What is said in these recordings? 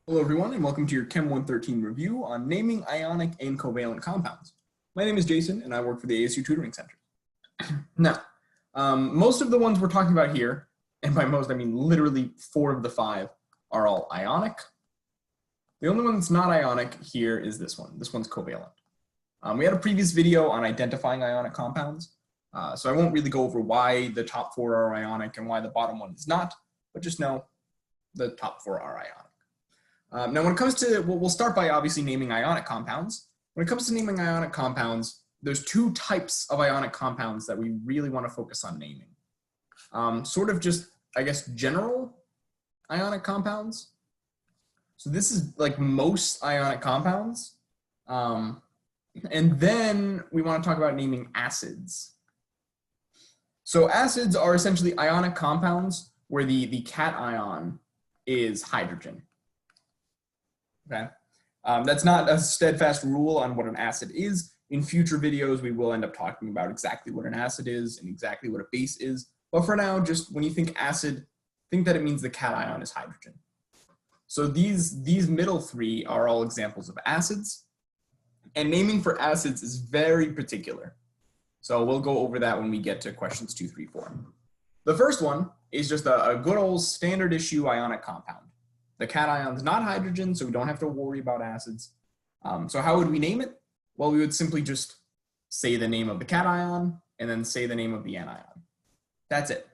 Hello everyone and welcome to your Chem 113 review on naming ionic and covalent compounds. My name is Jason and I work for the ASU Tutoring Center. Now, most of the ones we're talking about here, and by most I mean literally 4 of the 5, are all ionic. The only one that's not ionic here is this one. This one's covalent. We had a previous video on identifying ionic compounds, so I won't really go over why the top 4 are ionic and why the bottom one is not, but just know the top 4 are ionic. Now, when it comes to, we'll start by obviously naming ionic compounds. When it comes to naming ionic compounds, there's 2 types of ionic compounds that we really want to focus on naming. Sort of just, I guess, general ionic compounds. So this is like most ionic compounds. And then we want to talk about naming acids. So acids are essentially ionic compounds where the cation is hydrogen. Okay, that's not a steadfast rule on what an acid is. In future videos, we will end up talking about exactly what an acid is and exactly what a base is. But for now, just when you think acid, think that it means the cation is hydrogen. So these middle 3 are all examples of acids. And naming for acids is very particular. So we'll go over that when we get to questions 2, 3, 4. The first one is just a good old standard issue ionic compound. The cation is not hydrogen, so we don't have to worry about acids. So how would we name it? Well, we would simply just say the name of the cation and then say the name of the anion. That's it.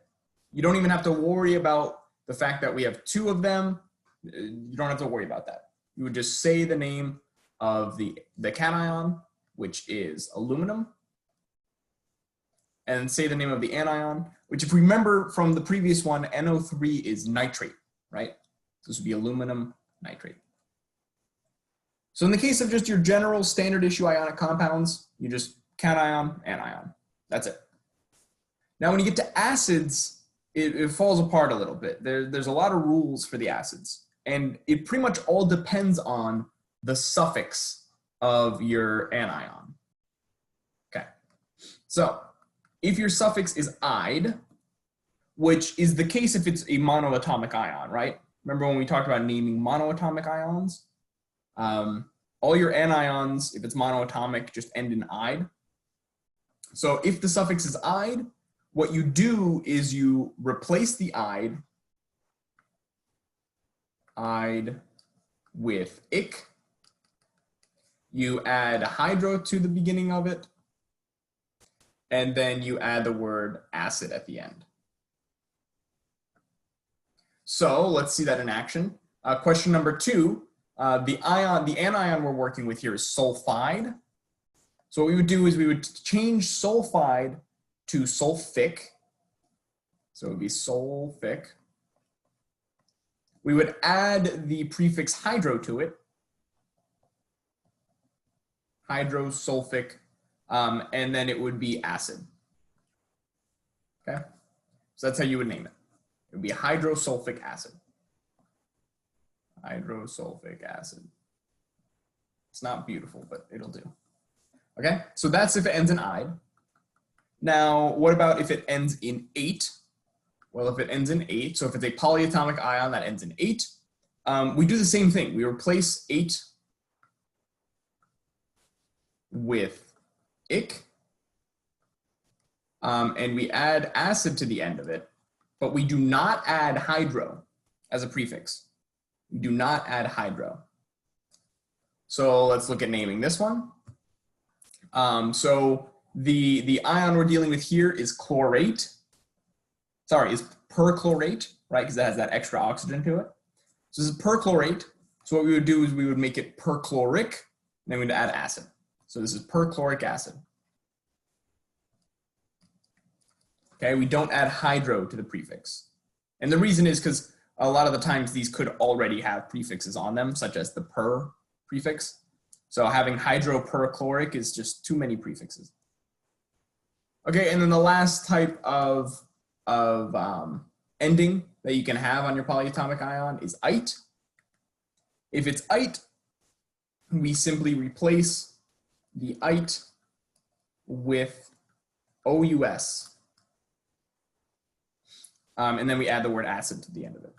You don't even have to worry about the fact that we have 2 of them. You don't have to worry about that. You would just say the name of the cation, which is aluminum, and say the name of the anion, which if we remember from the previous one, NO3 is nitrate, right? This would be aluminum nitrate. So in the case of just your general standard issue ionic compounds, you just cation, anion. That's it. Now when you get to acids, it falls apart a little bit. There's a lot of rules for the acids, and it pretty much all depends on the suffix of your anion. Okay, so if your suffix is "ide," which is the case if it's a monoatomic ion, right? Remember when we talked about naming monoatomic ions? All your anions, if it's monoatomic, just end in "ide." So if the suffix is "ide," what you do is you replace the "ide" with "ic." You add hydro to the beginning of it, and then you add the word acid at the end. So let's see that in action. Question number 2, the anion we're working with here is sulfide. So what we would do is we would change sulfide to sulfic. So it would be sulfic. We would add the prefix hydro to it. Hydrosulfic, and then it would be acid. Okay, so that's how you would name it. It would be hydrosulfic acid. Hydrosulfic acid. It's not beautiful, but it'll do. Okay, so that's if it ends in "ide." Now, what about if it ends in 8? Well, if it ends in 8, so if it's a polyatomic ion that ends in 8, we do the same thing. We replace 8 with "ic," and we add acid to the end of it, but we do not add hydro as a prefix. We do not add hydro. So let's look at naming this one. So the ion we're dealing with here is chlorate. Sorry, is perchlorate, right? Because it has that extra oxygen to it. So this is perchlorate. So what we would do is we would make it perchloric, and then we'd add acid. So this is perchloric acid. Okay, we don't add hydro to the prefix. And the reason is because a lot of the times these could already have prefixes on them, such as the per prefix. So having hydroperchloric is just too many prefixes. Okay, and then the last type of ending that you can have on your polyatomic ion is "ite." If it's "ite," we simply replace the "ite" with "ous." And then we add the word acid to the end of it.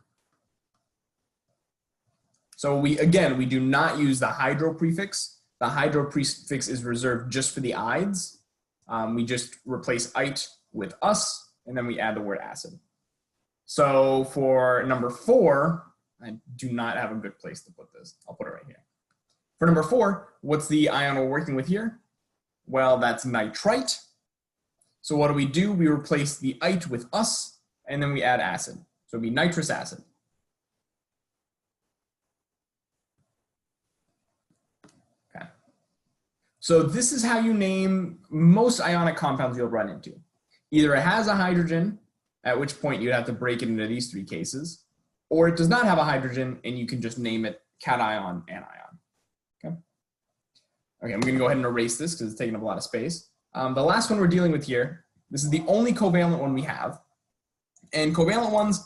So again, we do not use the hydro prefix. The hydro prefix is reserved just for the ides. We just replace ite with us, and then we add the word acid. So for number 4, I do not have a good place to put this. I'll put it right here. For number 4, what's the ion we're working with here? Well, that's nitrite. So what do? We replace the ite with us, and then we add acid. So it'd be nitrous acid. Okay. So this is how you name most ionic compounds you'll run into. Either it has a hydrogen, at which point you'd have to break it into these 3 cases, or it does not have a hydrogen and you can just name it cation, anion. Okay. Okay, I'm gonna go ahead and erase this because it's taking up a lot of space. The last one we're dealing with here, this is the only covalent one we have. And covalent ones,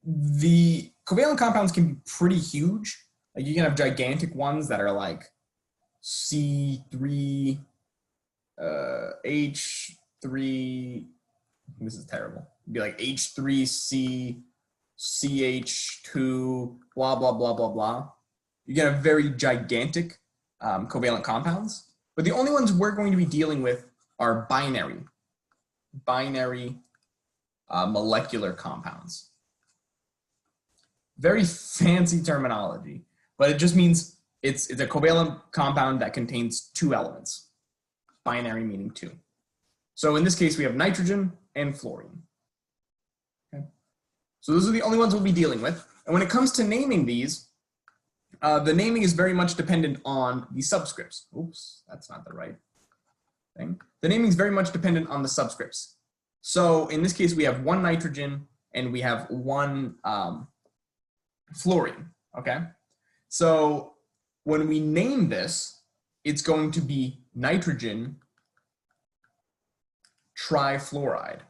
the covalent compounds can be pretty huge. Like you can have gigantic ones that are like C3, H3, this is terrible. It'd be like H3C, CH2, blah, blah, blah, blah, blah. You get a very gigantic covalent compounds, but the only ones we're going to be dealing with are binary molecular compounds. Very fancy terminology, but it just means it's a covalent compound that contains 2 elements. Binary meaning 2. So in this case, we have nitrogen and fluorine. Okay. So those are the only ones we'll be dealing with. And when it comes to naming these, the naming is very much dependent on the subscripts. Oops, that's not the right thing. The naming is very much dependent on the subscripts. So in this case, we have 1 nitrogen and we have 1 fluorine, okay? So when we name this, it's going to be nitrogen trifluoride.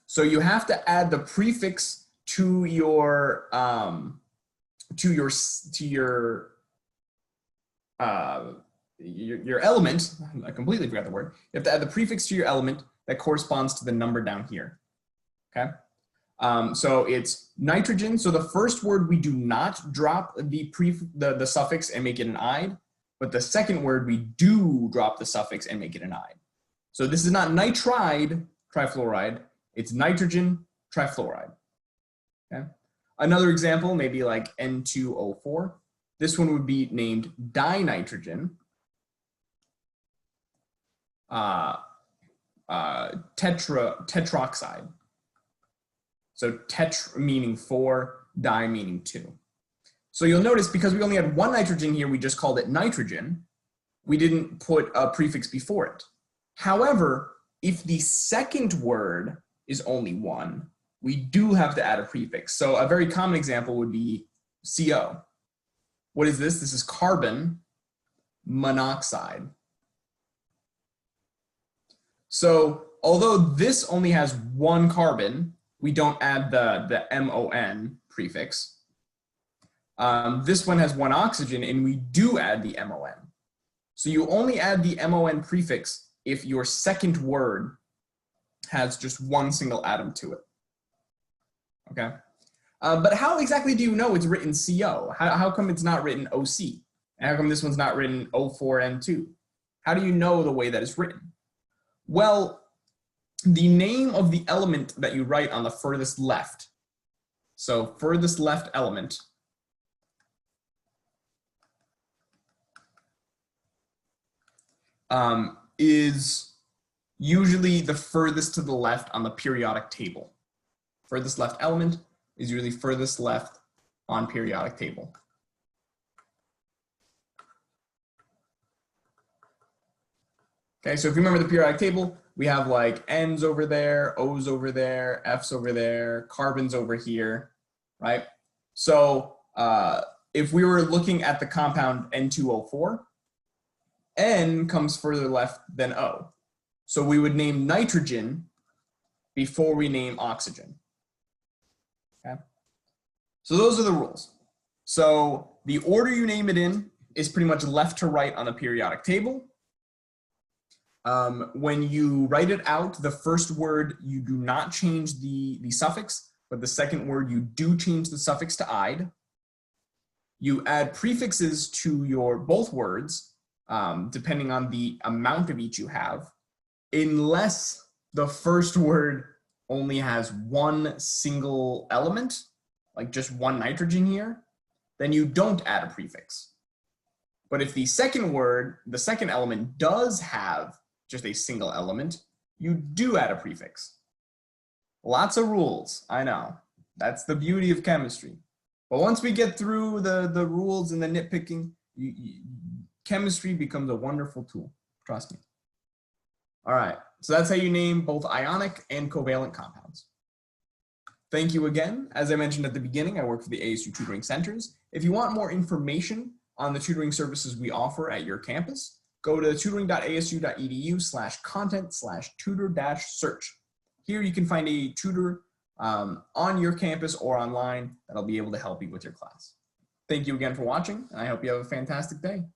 So you have to add the prefix to your element. I completely forgot the word. You have to add the prefix to your element that corresponds to the number down here. Okay. So it's nitrogen. So the first word we do not drop the suffix and make it an ide, but the second word we do drop the suffix and make it an ide. So this is not nitride trifluoride. It's nitrogen trifluoride. Okay. Another example, maybe like N2O4. This one would be named dinitrogen tetroxide. So tetra meaning 4, di meaning 2. So you'll notice because we only had 1 nitrogen here, we just called it nitrogen. We didn't put a prefix before it. However, if the second word is only 1, we do have to add a prefix. So a very common example would be CO. What is this? This is carbon monoxide. So although this only has 1 carbon, we don't add the MON prefix. This one has 1 oxygen and we do add the MON. So you only add the MON prefix if your second word has just 1 single atom to it. Okay. But how exactly do you know it's written CO? How come it's not written OC? And how come this one's not written O4N2? How do you know the way that it's written? Well, the name of the element that you write on the furthest left. So furthest left element is usually the furthest to the left on the periodic table. Furthest left element is usually furthest left on periodic table. Okay, so if you remember the periodic table, we have like N's over there, O's over there, F's over there, carbons over here, right? So if we were looking at the compound N2O4, N comes further left than O. So we would name nitrogen before we name oxygen. Okay. So those are the rules. So the order you name it in is pretty much left to right on the periodic table. When you write it out, the first word, you do not change the suffix, but the second word, you do change the suffix to "ide." You add prefixes to your both words, depending on the amount of each you have, unless the first word only has one single element, like just one nitrogen here, then you don't add a prefix. But if the second word, the second element does have just a single element, you do add a prefix. Lots of rules, I know. That's the beauty of chemistry. But once we get through the rules and the nitpicking, chemistry becomes a wonderful tool. Trust me. All right, so that's how you name both ionic and covalent compounds. Thank you again. As I mentioned at the beginning, I work for the ASU Tutoring Centers. If you want more information on the tutoring services we offer at your campus, go to tutoring.asu.edu/content/tutor-search. Here you can find a tutor on your campus or online that'll be able to help you with your class. Thank you again for watching, and I hope you have a fantastic day.